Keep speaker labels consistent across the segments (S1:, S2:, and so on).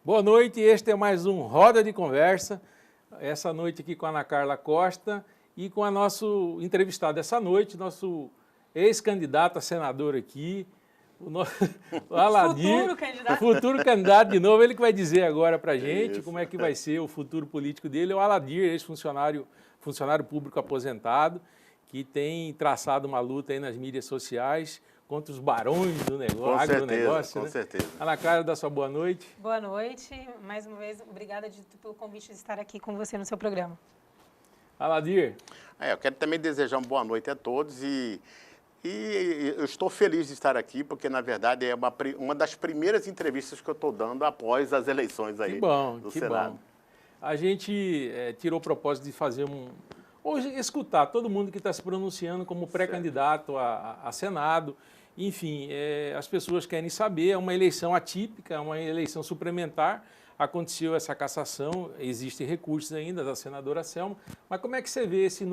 S1: Boa noite, este é mais um Roda de Conversa, essa noite aqui com a Ana Carla Costa e com a nosso entrevistado essa noite, nosso ex-candidato a senador aqui, o Aladir, o futuro candidato de novo, ele que vai dizer agora pra gente como é que vai ser o futuro político dele, é o Aladir, ex-funcionário público aposentado, que tem traçado uma luta aí nas mídias sociais contra os barões do negócio, agronegócio.
S2: Com certeza.
S1: Ana Carla, dá sua boa noite.
S3: Boa noite. Mais uma vez, obrigada pelo convite de estar aqui com você no seu programa.
S1: Aladir.
S2: Eu quero também desejar uma boa noite a todos e eu estou feliz de estar aqui, porque, na verdade, é uma das primeiras entrevistas que eu estou dando após as eleições aí do Senado.
S1: Bom. A gente tirou o propósito de fazer hoje escutar todo mundo que está se pronunciando como pré-candidato a Senado. Enfim, as pessoas querem saber, é uma eleição atípica, é uma eleição suplementar, aconteceu essa cassação, existem recursos ainda da senadora Selma, mas como é que você vê esse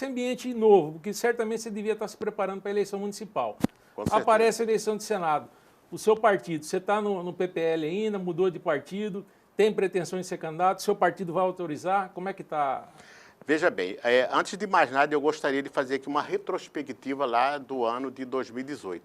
S1: ambiente novo, porque certamente você devia estar se preparando para a eleição municipal. Aparece a eleição de Senado, o seu partido, você está no PPL ainda, mudou de partido, tem pretensão de ser candidato, seu partido vai autorizar, como é que está?
S2: Veja bem, antes de mais nada, eu gostaria de fazer aqui uma retrospectiva lá do ano de 2018.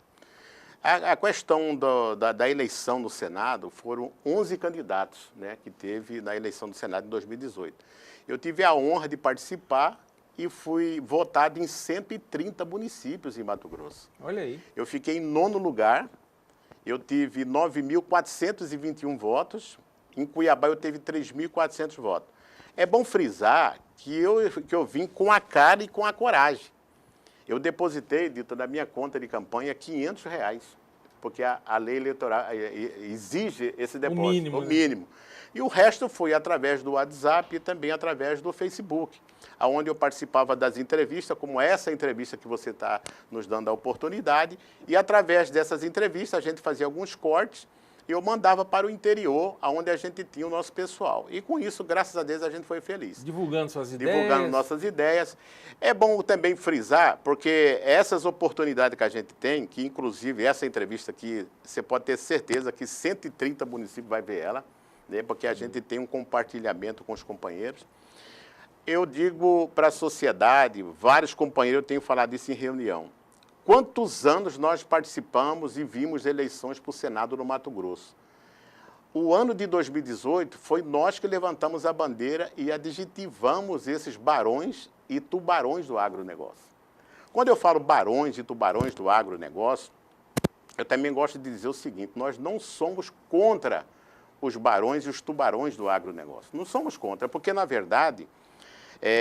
S2: A questão da eleição no Senado, foram 11 candidatos, né, que teve na eleição do Senado em 2018. Eu tive a honra de participar e fui votado em 130 municípios em Mato Grosso.
S1: Olha aí.
S2: Eu fiquei em 9º lugar, eu tive 9.421 votos, em Cuiabá eu tive 3.400 votos. É bom frisar que eu vim com a cara e com a coragem. Eu depositei, dito na minha conta de campanha, R$500, porque a lei eleitoral exige esse depósito, o mínimo. E o resto foi através do WhatsApp e também através do Facebook, onde eu participava das entrevistas, como essa entrevista que você está nos dando a oportunidade, e através dessas entrevistas a gente fazia alguns cortes, eu mandava para o interior, onde a gente tinha o nosso pessoal. E com isso, graças a Deus, a gente foi feliz.
S1: Divulgando suas ideias.
S2: Divulgando nossas ideias. É bom também frisar, porque essas oportunidades que a gente tem, que inclusive essa entrevista aqui, você pode ter certeza que 130 municípios vai ver ela, né, porque a gente tem um compartilhamento com os companheiros. Eu digo para a sociedade, vários companheiros, eu tenho falado isso em reunião, quantos anos nós participamos e vimos eleições para o Senado no Mato Grosso? O ano de 2018 foi nós que levantamos a bandeira e adjetivamos esses barões e tubarões do agronegócio. Quando eu falo barões e tubarões do agronegócio, eu também gosto de dizer o seguinte, nós não somos contra os barões e os tubarões do agronegócio. Não somos contra, porque, na verdade,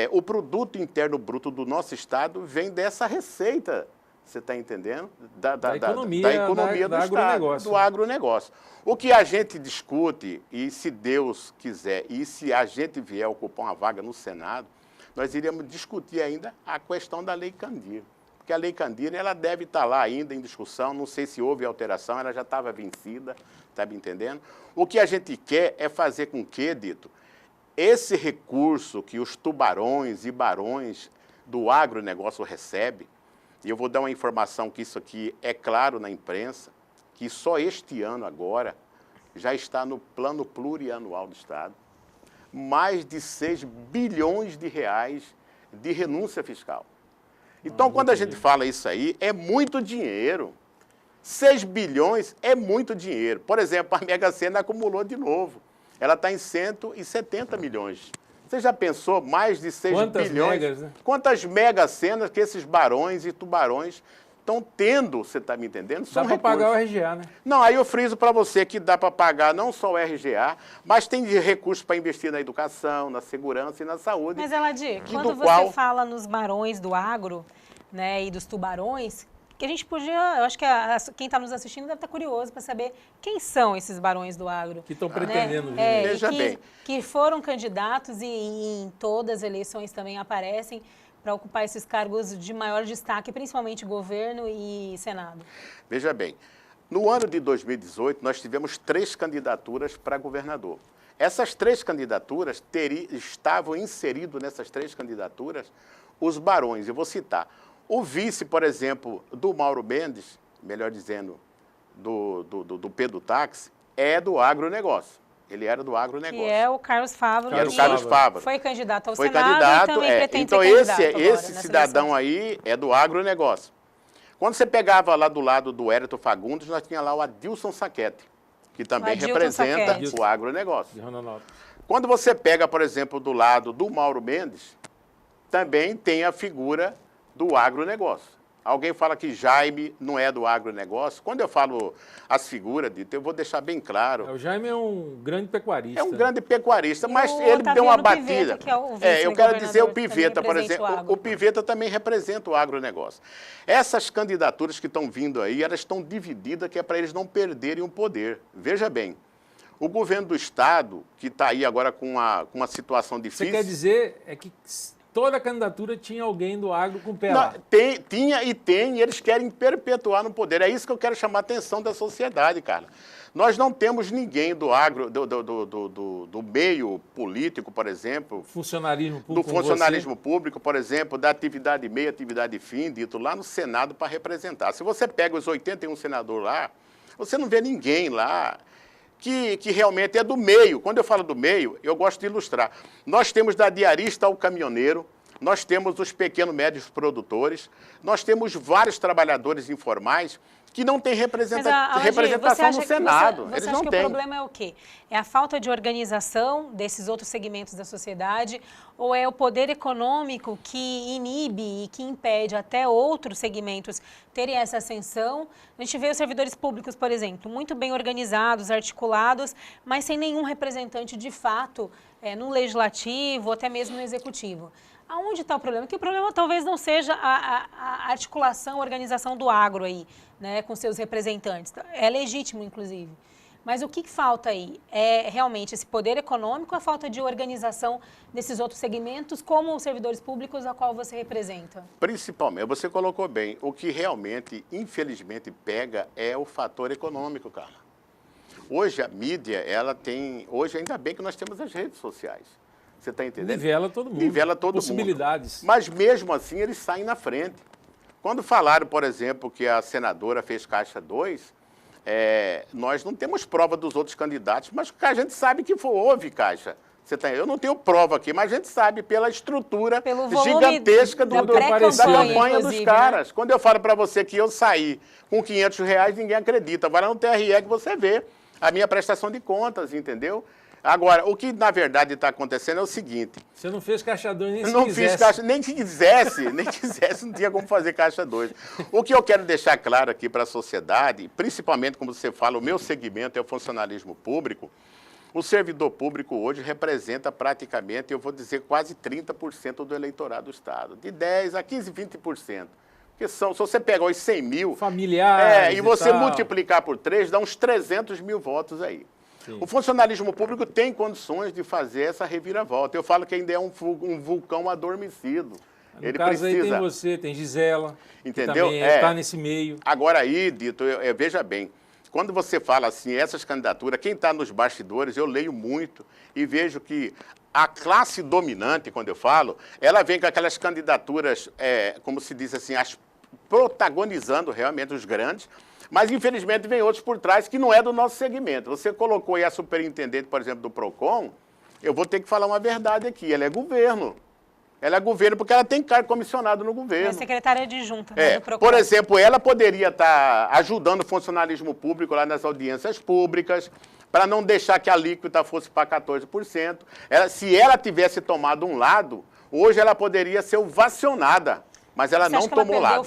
S2: o produto interno bruto do nosso estado vem dessa receita. Você está entendendo? Da economia do Estado, do agronegócio. O que a gente discute, e se Deus quiser, e se a gente vier ocupar uma vaga no Senado, nós iríamos discutir ainda a questão da Lei Candir. Porque a Lei Candir, ela deve estar lá ainda em discussão, não sei se houve alteração, ela já estava vencida, está me entendendo? O que a gente quer é fazer com que, Dito, esse recurso que os tubarões e barões do agronegócio recebem, e eu vou dar uma informação que isso aqui é claro na imprensa, que só este ano agora já está no plano plurianual do Estado, mais de 6 bilhões de reais de renúncia fiscal. Então, quando a gente fala isso aí, é muito dinheiro. 6 bilhões é muito dinheiro. Por exemplo, a Mega Sena acumulou de novo. Ela está em 170 milhões. Você já pensou mais de 6 bilhões?
S1: Megas, né?
S2: Quantas mega-senas que esses barões e tubarões estão tendo, você está me entendendo?
S1: Dá para pagar o RGA, né?
S2: Não, aí eu friso para você que dá para pagar não só o RGA, mas tem recursos para investir na educação, na segurança e na saúde.
S3: Mas, Aladir, quando você fala nos barões do agro, né, e dos tubarões, que a gente podia, eu acho que quem está nos assistindo deve estar curioso para saber quem são esses barões do agro.
S1: Que estão pretendendo vir.
S2: Veja bem.
S3: Que foram candidatos e em todas as eleições também aparecem para ocupar esses cargos de maior destaque, principalmente governo e Senado.
S2: Veja bem, no ano de 2018 nós tivemos 3 candidaturas para governador. Essas 3 candidaturas estavam inseridos nessas 3 candidaturas os barões, eu vou citar. O vice, por exemplo, do Mauro Mendes, melhor dizendo, do Pedro Táxi, é do agronegócio. Ele era do agronegócio.
S3: Que é o Carlos Fávaro.
S2: Que era o Carlos Fávaro.
S3: Foi candidato ao
S2: Foi
S3: Senado
S2: candidato,
S3: e também pretende
S2: então
S3: ser candidato agora,
S2: esse
S3: nessa
S2: cidadão
S3: eleição.
S2: aí é do agronegócio. Quando você pegava lá do lado do Hélito Fagundes, nós tinha lá o Adilson Saquete, que também
S3: Adilson
S2: representa
S3: Saquete.
S2: o agronegócio.
S1: De Rondonópolis.
S2: Quando você pega, por exemplo, do lado do Mauro Mendes, também tem a figura do agronegócio. Alguém fala que Jaime não é do agronegócio. Quando eu falo as figuras, Dito, eu vou deixar bem claro.
S1: O Jaime é um grande pecuarista.
S2: É um grande pecuarista,
S3: E
S2: mas
S3: o
S2: ele deu uma
S3: Otaviano
S2: batida.
S3: Pivetta, que é o
S2: Eu quero dizer o
S3: vice-governador,
S2: Pivetta,
S3: também
S2: por
S3: representa o
S2: exemplo.
S3: agro.
S2: O Pivetta também representa o agronegócio. Essas candidaturas que estão vindo aí, elas estão divididas, que é para eles não perderem o poder. Veja bem, o governo do Estado, que está aí agora com uma situação difícil...
S1: Você quer dizer que toda candidatura tinha alguém do agro com o pé
S2: Não,
S1: lá?
S2: tinha e tem, e eles querem perpetuar no poder. É isso que eu quero chamar a atenção da sociedade, cara. Nós não temos ninguém do agro, do meio político, por exemplo,
S1: Funcionarismo
S2: do
S1: público. como
S2: funcionalismo público, por exemplo, da atividade meio, atividade fim, Dito, lá no Senado para representar. Se você pega os 81 senadores lá, você não vê ninguém lá que realmente é do meio. Quando eu falo do meio, eu gosto de ilustrar. Nós temos da diarista ao caminhoneiro, nós temos os pequenos e médios produtores, nós temos vários trabalhadores informais que não têm representação no Senado.
S3: Você acha que o problema é o quê? É a falta de organização desses outros segmentos da sociedade ou é o poder econômico que inibe e que impede até outros segmentos terem essa ascensão? A gente vê os servidores públicos, por exemplo, muito bem organizados, articulados, mas sem nenhum representante de fato no legislativo ou até mesmo no executivo. Aonde está o problema? Que o problema talvez não seja a articulação, a organização do agro aí, né, com seus representantes. É legítimo, inclusive. Mas o que falta aí? É realmente esse poder econômico ou a falta de organização desses outros segmentos, como os servidores públicos a qual você representa?
S2: Principalmente, você colocou bem, o que realmente, infelizmente, pega é o fator econômico, cara. Hoje a mídia, hoje ainda bem que nós temos as redes sociais. Você está entendendo?
S1: Nivela todo mundo.
S2: Nivela todo
S1: Possibilidades.
S2: mundo. Mas mesmo assim eles saem na frente. Quando falaram, por exemplo, que a senadora fez Caixa 2, nós não temos prova dos outros candidatos, mas a gente sabe que houve Caixa. Eu não tenho prova aqui, mas a gente sabe pela estrutura gigantesca da campanha dos caras. Né? Quando eu falo para você que eu saí com R$500, ninguém acredita. Vai lá no TRE que você vê a minha prestação de contas, entendeu? Agora, o que na verdade está acontecendo é o seguinte...
S1: Você não fez Caixa 2 nem se
S2: não
S1: quisesse.
S2: Fiz caixa, nem quisesse, não tinha como fazer Caixa 2. O que eu quero deixar claro aqui para a sociedade, principalmente como você fala, o meu segmento é o funcionalismo público, o servidor público hoje representa praticamente, eu vou dizer, quase 30% do eleitorado do Estado, de 10% a 15%, 20%. Porque se você pegar os 100 mil...
S1: Familiares
S2: e você multiplicar por 3, dá uns 300 mil votos aí. Sim. O funcionalismo público tem condições de fazer essa reviravolta. Eu falo que ainda é um vulcão adormecido.
S1: No caso aí tem você, tem Gisela,
S2: entendeu?
S1: Que também está nesse meio.
S2: Agora aí, Dito, veja bem, quando você fala assim, essas candidaturas, quem está nos bastidores, eu leio muito e vejo que a classe dominante, quando eu falo, ela vem com aquelas candidaturas, como se diz assim, protagonizando realmente os grandes, mas, infelizmente, vem outros por trás que não é do nosso segmento. Você colocou aí a superintendente, por exemplo, do PROCON, eu vou ter que falar uma verdade aqui, ela é governo. Ela é governo porque ela tem cargo comissionado no governo.
S3: É secretária adjunta do PROCON.
S2: Por exemplo, ela poderia estar ajudando o funcionalismo público lá nas audiências públicas, para não deixar que a alíquota fosse para 14%. Se ela tivesse tomado um lado, hoje ela poderia ser ovacionada. Mas ela não tomou lado.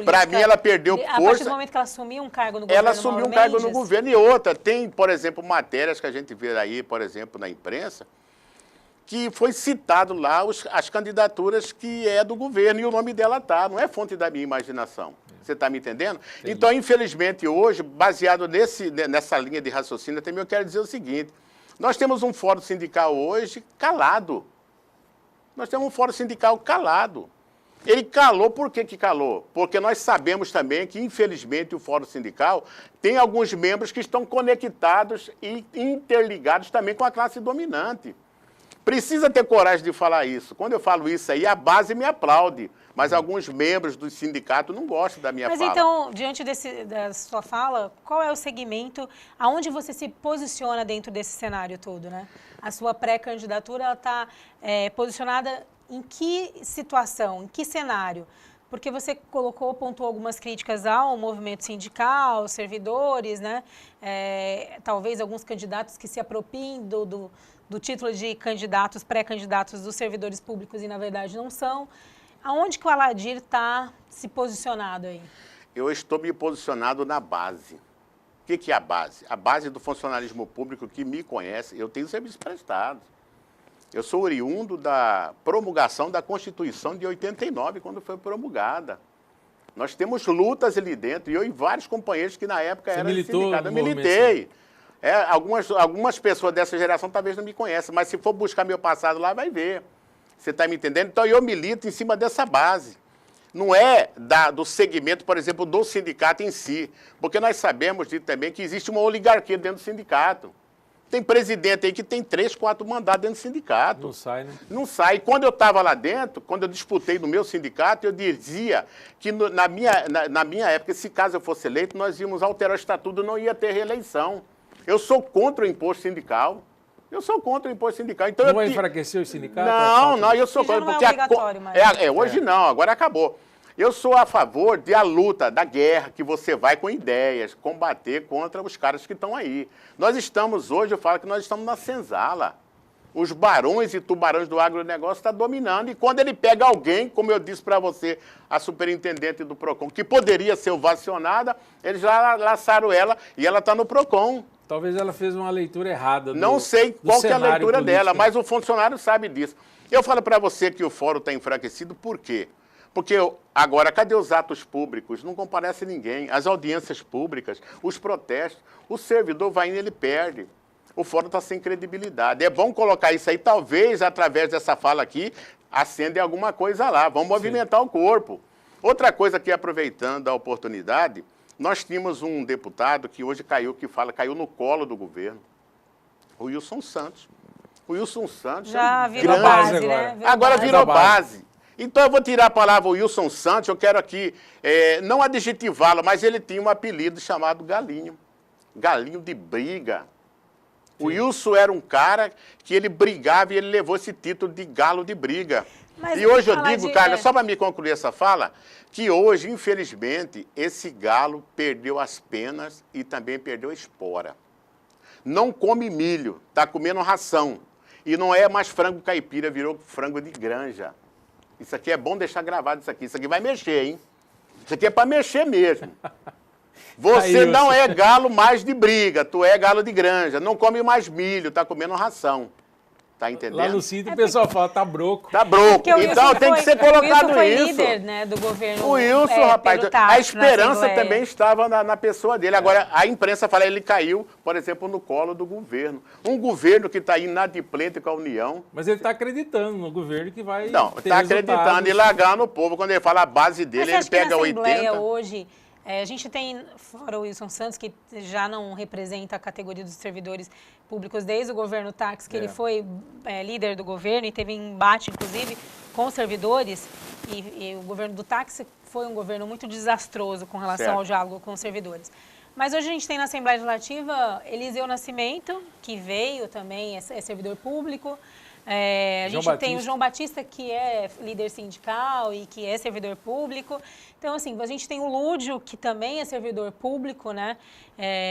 S2: Para mim, ela perdeu força. A partir
S3: do momento que ela assumiu um cargo no governo.
S2: Ela assumiu um cargo no governo. E outra, tem, por exemplo, matérias que a gente vê aí, por exemplo, na imprensa, que foi citado lá as candidaturas que é do governo e o nome dela tá. Não é fonte da minha imaginação. Você está me entendendo? Entendi. Então, infelizmente, hoje, baseado nessa linha de raciocínio, também eu quero dizer o seguinte. Nós temos um fórum sindical hoje calado. Nós temos um fórum sindical calado. Ele calou, por que calou? Porque nós sabemos também que, infelizmente, o Fórum Sindical tem alguns membros que estão conectados e interligados também com a classe dominante. Precisa ter coragem de falar isso. Quando eu falo isso aí, a base me aplaude, mas alguns membros do sindicato não gostam da minha fala.
S3: Mas então, diante da sua fala, qual é o segmento, aonde você se posiciona dentro desse cenário todo, né? A sua pré-candidatura está posicionada em que situação, em que cenário? Porque você pontuou algumas críticas ao movimento sindical, aos servidores, né? Talvez alguns candidatos que se apropiem do título de candidatos, pré-candidatos dos servidores públicos e, na verdade, não são. Aonde que o Aladir está se posicionado aí?
S2: Eu estou me posicionado na base. O que é a base? A base do funcionalismo público que me conhece, eu tenho serviço prestado. Eu sou oriundo da promulgação da Constituição de 89, quando foi promulgada. Nós temos lutas ali dentro, e eu e vários companheiros que na época eram sindicatos. Eu militei. Algumas pessoas dessa geração talvez não me conheçam, mas se for buscar meu passado lá, vai ver. Você está me entendendo? Então eu milito em cima dessa base. Não é do segmento, por exemplo, do sindicato em si. Porque nós sabemos também que existe uma oligarquia dentro do sindicato. Tem presidente aí que tem 3, 4 mandatos dentro do sindicato.
S1: Não sai, né?
S2: Não sai. Quando eu estava lá dentro, quando eu disputei no meu sindicato, eu dizia que na minha época, se caso eu fosse eleito, nós íamos alterar o estatuto, não ia ter reeleição. Eu sou contra o imposto sindical. Eu sou contra o imposto sindical. Então,
S1: não vai enfraquecer o sindicato?
S2: Não, eu sou contra.
S3: Não é obrigatório, mas...
S2: Hoje não, agora acabou. Eu sou a favor da luta, da guerra, que você vai com ideias, combater contra os caras que estão aí. Nós estamos hoje, eu falo que nós estamos na senzala. Os barões e tubarões do agronegócio estão dominando. E quando ele pega alguém, como eu disse para você, a superintendente do PROCON, que poderia ser ovacionada, eles já laçaram ela e ela está no PROCON.
S1: Talvez ela fez uma leitura errada
S2: Não sei qual que é a leitura dela,
S1: político.
S2: mas o funcionário sabe disso. Eu falo para você que o fórum está enfraquecido, por quê? Porque agora, cadê os atos públicos? Não comparece ninguém. As audiências públicas, os protestos, o servidor vai indo, ele perde. O fórum está sem credibilidade. É bom colocar isso aí, talvez, através dessa fala aqui, acende alguma coisa lá. Vamos movimentar o corpo. Outra coisa que, aproveitando a oportunidade, nós tínhamos um deputado que hoje caiu no colo do governo, o Wilson Santos. O Wilson Santos
S3: já virou base, né?
S2: Agora virou base. Então, eu vou tirar a palavra Wilson Santos, eu quero aqui, não adjetivá-lo, mas ele tinha um apelido chamado Galinho. Galinho de briga. Sim. O Wilson era um cara que ele brigava e ele levou esse título de galo de briga.
S3: Mas
S2: e hoje eu digo, Carla, só para me concluir essa fala, que hoje, infelizmente, esse galo perdeu as penas e também perdeu a espora. Não come milho, está comendo ração. E não é mais frango caipira, virou frango de granja. Isso aqui é bom deixar gravado isso aqui vai mexer, hein? Isso aqui é para mexer mesmo. Você não é galo mais de briga, tu é galo de granja. Não come mais milho, tá comendo ração. Tá entendendo?
S1: Lá no sítio o pessoal fala, tá broco.
S2: Tá broco. Então tem que ser colocado
S3: foi
S2: isso.
S3: Líder, né, do governo.
S2: O Wilson, rapaz, a esperança também estava na pessoa dele. Agora, a imprensa fala, ele caiu, por exemplo, no colo do governo. Um governo que está inadimplente com a União.
S1: Mas ele está acreditando no governo que vai.
S2: Não, está acreditando e largando o povo. Quando ele fala a base dele, ele pega 80.
S3: Hoje, a gente tem, fora o Wilson Santos, que já não representa a categoria dos servidores públicos desde o governo Táxi, que ele foi líder do governo e teve embate, inclusive, com os servidores. E o governo do Táxi foi um governo muito desastroso com relação ao diálogo com os servidores. Mas hoje a gente tem na Assembleia Legislativa Eliseu Nascimento, que veio também, é servidor público. A gente tem o João Batista, que é líder sindical e que é servidor público. Então, assim, a gente tem o Lúdio, que também é servidor público, né?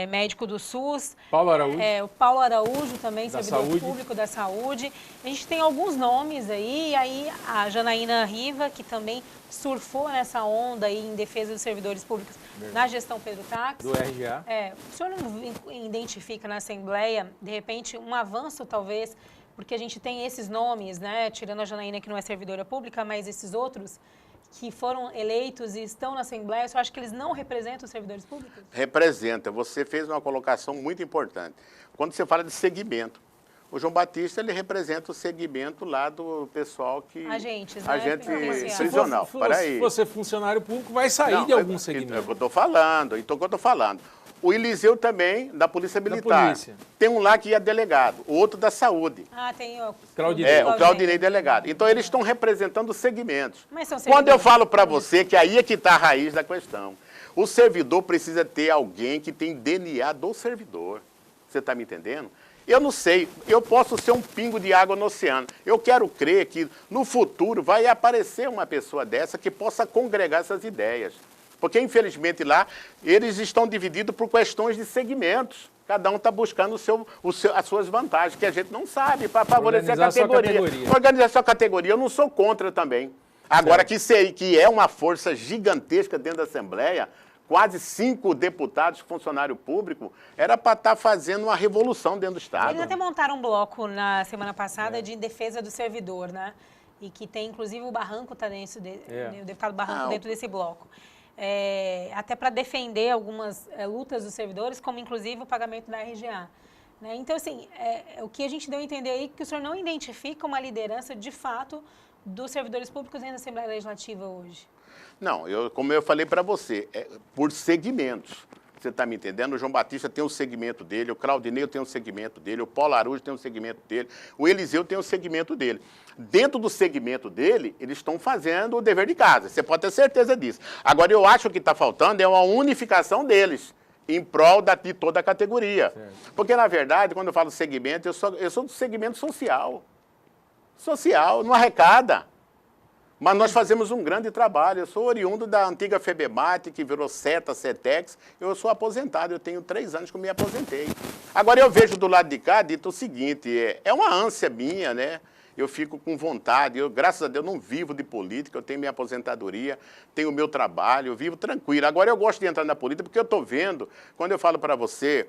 S3: Médico do SUS.
S1: Paulo Araújo.
S3: O Paulo Araújo também,
S1: da
S3: servidor
S1: saúde.
S3: Público da Saúde. A gente tem alguns nomes aí. E aí a Janaína Riva, que também surfou nessa onda aí em defesa dos servidores públicos na gestão Pedro Táxi.
S1: Do RGA.
S3: O senhor não identifica na Assembleia, de repente, um avanço, talvez, porque a gente tem esses nomes, né? Tirando a Janaína, que não é servidora pública, mas esses outros que foram eleitos e estão na Assembleia, você acha que eles não representam os servidores públicos? Representa.
S2: Você fez uma colocação muito importante. Quando você fala de segmento, o João Batista, ele representa o segmento lá do pessoal que...
S3: Agentes, né?
S2: Agente prisional.
S1: Se você é funcionário público, vai sair de algum segmento.
S2: É o que eu estou falando. Então, o que eu estou falando. O Eliseu também, da Polícia Militar.
S1: polícia.
S2: Tem um lá que é delegado, o outro da Saúde.
S3: Ah, tem o
S1: Claudinei.
S2: O Claudinei delegado. Então, eles estão representando os segmentos.
S3: Mas são
S2: Quando eu
S3: servidores
S2: falo para
S3: públicos.
S2: você que aí é que está a raiz da questão. O servidor precisa ter alguém que tem DNA do servidor. Você está me entendendo? Eu não sei, eu posso ser um pingo de água no oceano. Eu quero crer que no futuro vai aparecer uma pessoa dessa que possa congregar essas ideias. Porque, infelizmente, lá, eles estão divididos por questões de segmentos. Cada um está buscando as suas vantagens, que a gente não sabe, para favorecer a categoria. Organizar sua categoria, eu não sou contra também. Agora, que é uma força gigantesca dentro da Assembleia, quase 5 deputados, funcionário público, era para estar fazendo uma revolução dentro do Estado.
S3: Eles até montaram um bloco na semana passada de defesa do servidor, né? E que tem, inclusive, o Barranco está dentro, o deputado Barranco dentro desse bloco. Até para defender algumas lutas dos servidores, como inclusive o pagamento da RGA. Né? Então, assim, o que a gente deu a entender aí é que o senhor não identifica uma liderança, de fato, dos servidores públicos dentro da Assembleia Legislativa hoje.
S2: Não, como eu falei para você, por segmentos. Você está me entendendo? O João Batista tem um segmento dele, o Claudinei tem um segmento dele, o Paulo Araújo tem um segmento dele, o Eliseu tem um segmento dele. Dentro do segmento dele, eles estão fazendo o dever de casa, você pode ter certeza disso. Agora, eu acho que o que está faltando é uma unificação deles, em prol de toda a categoria. Certo. Porque, na verdade, quando eu falo segmento, eu sou do segmento social. Social, não arrecada. Mas nós fazemos um grande trabalho. Eu sou oriundo da antiga FEBEMAT, que virou CETEX. Eu sou aposentado, eu tenho 3 anos que eu me aposentei. Agora, eu vejo do lado de cá, dito o seguinte, é uma ânsia minha, né? Eu fico com vontade, graças a Deus, não vivo de política, eu tenho minha aposentadoria, tenho o meu trabalho, eu vivo tranquilo. Agora, eu gosto de entrar na política porque eu estou vendo, quando eu falo para você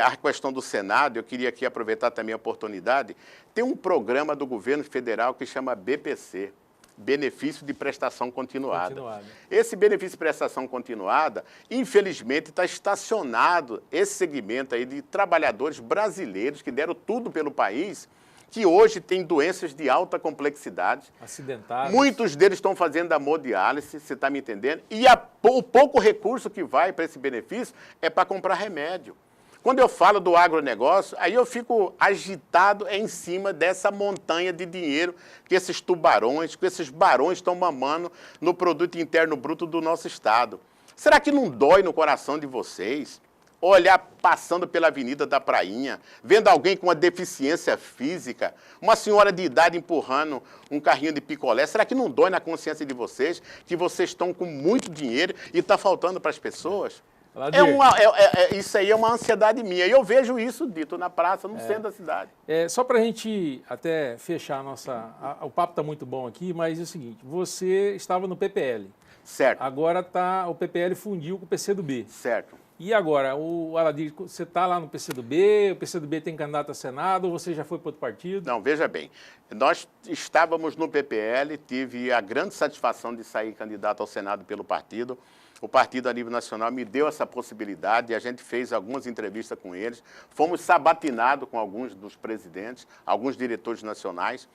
S2: a questão do Senado, eu queria aqui aproveitar também a oportunidade, tem um programa do governo federal que chama BPC, Benefício de Prestação Continuada. Esse benefício de prestação continuada, infelizmente, está estacionado, esse segmento aí de trabalhadores brasileiros que deram tudo pelo país, que hoje tem doenças de alta complexidade.
S1: Acidentados.
S2: Muitos deles estão fazendo hemodiálise, você está me entendendo? E o pouco recurso que vai para esse benefício é para comprar remédio. Quando eu falo do agronegócio, aí eu fico agitado em cima dessa montanha de dinheiro que esses tubarões, que esses barões estão mamando no produto interno bruto do nosso Estado. Será que não dói no coração de vocês olhar passando pela Avenida da Prainha, vendo alguém com uma deficiência física, uma senhora de idade empurrando um carrinho de picolé? Será que não dói na consciência de vocês que vocês estão com muito dinheiro e está faltando para as pessoas? Isso aí é uma ansiedade minha. E eu vejo isso dito na praça, no centro da cidade.
S1: Só para a gente até fechar o papo está muito bom aqui, mas é o seguinte, você estava no PPL.
S2: Certo.
S1: Agora o PPL fundiu com o PCdoB.
S2: Certo.
S1: E agora, o Aladir, você está lá no PCdoB, o PCdoB tem candidato a Senado, ou você já foi para outro partido?
S2: Não, veja bem, nós estávamos no PPL, tive a grande satisfação de sair candidato ao Senado pelo partido. O partido a nível nacional me deu essa possibilidade, a gente fez algumas entrevistas com eles, fomos sabatinados com alguns dos presidentes, alguns diretores nacionais,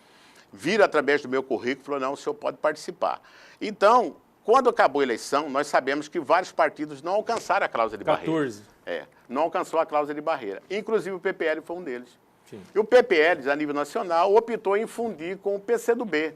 S2: viram através do meu currículo e falaram, não, o senhor pode participar. Então, quando acabou a eleição, nós sabemos que vários partidos não alcançaram a cláusula de
S1: 14.
S2: barreira. Não alcançou a cláusula de barreira. Inclusive o PPL foi um deles.
S1: Sim.
S2: E o PPL, a nível nacional, optou em fundir com o PCdoB.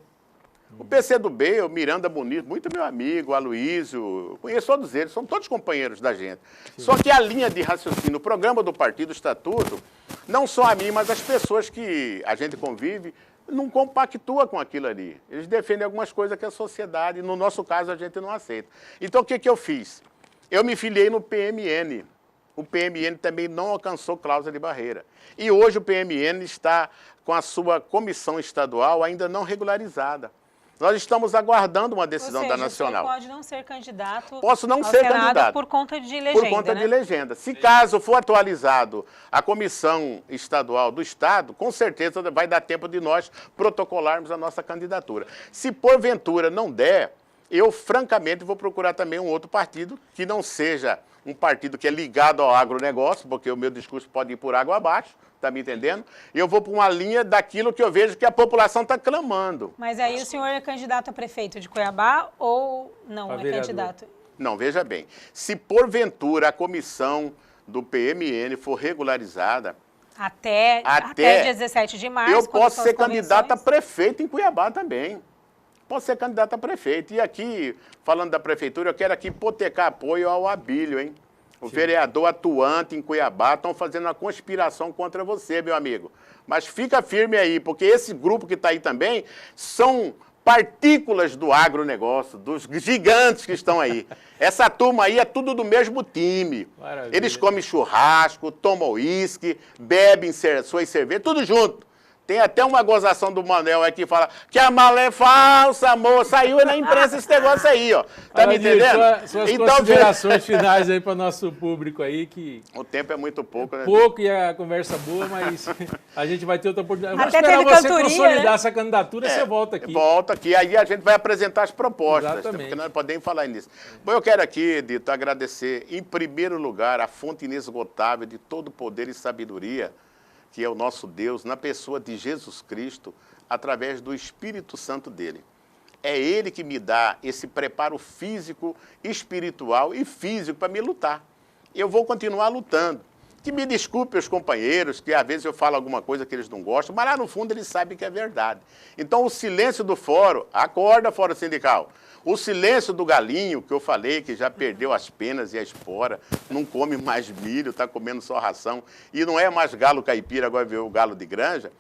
S2: O PCdoB, o Miranda Bonito, muito meu amigo, o Aloysio, conheço todos eles, são todos companheiros da gente. Sim. Só que a linha de raciocínio, o programa do partido, o estatuto, não só a mim, mas as pessoas que a gente convive, não compactua com aquilo ali. Eles defendem algumas coisas que a sociedade, no nosso caso, a gente não aceita. Então, o que eu fiz? Eu me filiei no PMN. O PMN também não alcançou cláusula de barreira. E hoje o PMN está com a sua comissão estadual ainda não regularizada. Nós estamos aguardando uma decisão da Nacional.
S3: Você pode não ser candidato
S2: Posso não ser candidato.
S3: Por conta de legenda,
S2: Por conta de legenda. Se caso for atualizado a comissão estadual do Estado, com certeza vai dar tempo de nós protocolarmos a nossa candidatura. Se porventura não der, eu francamente vou procurar também um outro partido que não seja um partido que é ligado ao agronegócio, porque o meu discurso pode ir por água abaixo, está me entendendo? E eu vou para uma linha daquilo que eu vejo que a população está clamando.
S3: Mas aí o senhor é candidato a prefeito de Cuiabá ou não é candidato?
S2: Não, veja bem, se porventura a comissão do PMN for regularizada,
S3: até dia 17 de março,
S2: eu posso ser
S3: convenções.
S2: candidato a prefeito em Cuiabá também. Posso ser candidato a prefeito. E aqui, falando da prefeitura, eu quero aqui hipotecar apoio ao Abílio, hein? O vereador atuante em Cuiabá estão fazendo uma conspiração contra você, meu amigo. Mas fica firme aí, porque esse grupo que está aí também são partículas do agronegócio, dos gigantes que estão aí. Essa turma aí é tudo do mesmo time.
S1: Maravilha.
S2: Eles comem churrasco, tomam uísque, bebem suas cervejas, tudo junto. Tem até uma gozação do Manel aí que fala que a mala é falsa, amor. Saiu na imprensa esse negócio aí, ó. Tá me entendendo?
S1: Suas
S2: Então,
S1: considerações finais aí para o nosso público aí, que...
S2: O tempo é muito pouco, né?
S1: Pouco e a conversa boa, mas a gente vai ter outra oportunidade. Vamos
S3: Até
S1: esperar
S3: teve
S1: você
S3: cantoria,
S1: consolidar
S3: né?
S1: essa candidatura e você volta aqui.
S2: Volta aqui, aí a gente vai apresentar as propostas,
S1: Exatamente.
S2: porque nós não podemos falar nisso. Bom, eu quero aqui, Dito, agradecer, em primeiro lugar, a fonte inesgotável de todo poder e sabedoria, que é o nosso Deus, na pessoa de Jesus Cristo, através do Espírito Santo dele. É ele que me dá esse preparo físico, espiritual e físico para me lutar. Eu vou continuar lutando. Que me desculpe os companheiros, que às vezes eu falo alguma coisa que eles não gostam, mas lá no fundo eles sabem que é verdade. Então o silêncio do fórum, acorda, fórum sindical. O silêncio do galinho, que eu falei, que já perdeu as penas e a espora, não come mais milho, está comendo só ração, e não é mais galo caipira, agora veio o galo de granja.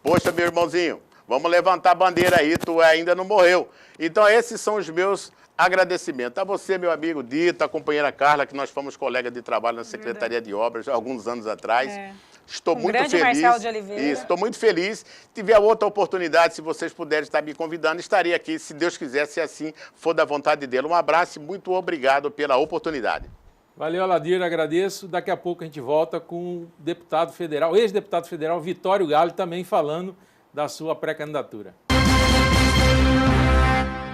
S2: Poxa, meu irmãozinho, vamos levantar a bandeira aí, tu ainda não morreu. Então esses são os meus agradecimentos. A você, meu amigo Dito, a companheira Carla, que nós fomos colegas de trabalho na Secretaria de Obras há alguns anos atrás. Estou muito
S3: grande
S2: feliz.
S3: Marcelo de Oliveira.
S2: Isso, estou muito feliz. Se tiver outra oportunidade, se vocês puderem estar me convidando, estarei aqui, se Deus quiser, se assim for da vontade dele. Um abraço e muito obrigado pela oportunidade.
S1: Valeu, Aladir, agradeço. Daqui a pouco a gente volta com o deputado federal, ex-deputado federal Vitório Galo, também falando da sua pré-candidatura.